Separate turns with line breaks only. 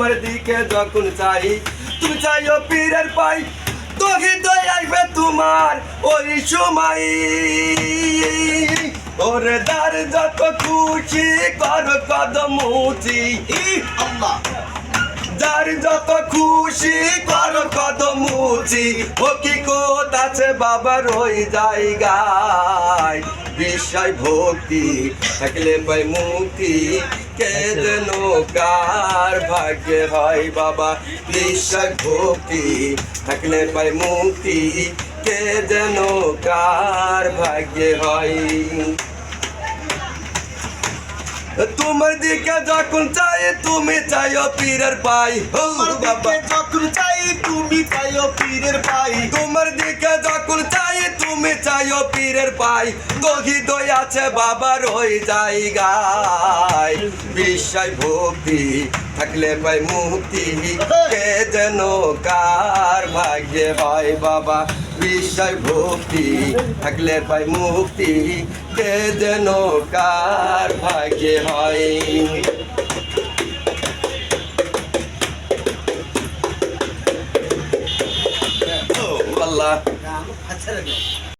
তোমার দিকে যখন চাই তুমি চাইও পীরের পাই তো হৃদয় আসবে তোমার ওই সময় ওরে দার যত খুশি কর কদম উঁচি
আল্লাহ
যার যত খুশি কর কদম উঁচি হকিকত আছে বাবার ওই জায়গায় বিষয় ভক্তি থাকলে পাই মুক্তি কে যেন কার ভাগ্যে হয় বাবা বিষয় ভক্তি থাকলে পাই মুক্তি কে যেন কার ভাগ্যে হয় তোমার দিকে যখন চাই তুমি চাইও পীরের পাই ও বাবা
যখন চাই তুমি চাইও পীরের পাই
তোমার দিকে যখন চাই তুমি চাইও পীরের পাই তো হৃদয় আছে বাবার ওই জায়গায় বিষয় ভক্তি থাকলে পাই মুক্তি কে যেন কার ভাগ্যে হয় বাবা বিষয় ভক্তি থাকলে পাই মুক্তি কে যেন কার ভাগ্যে হয় ও আল্লাহ
আচ্ছা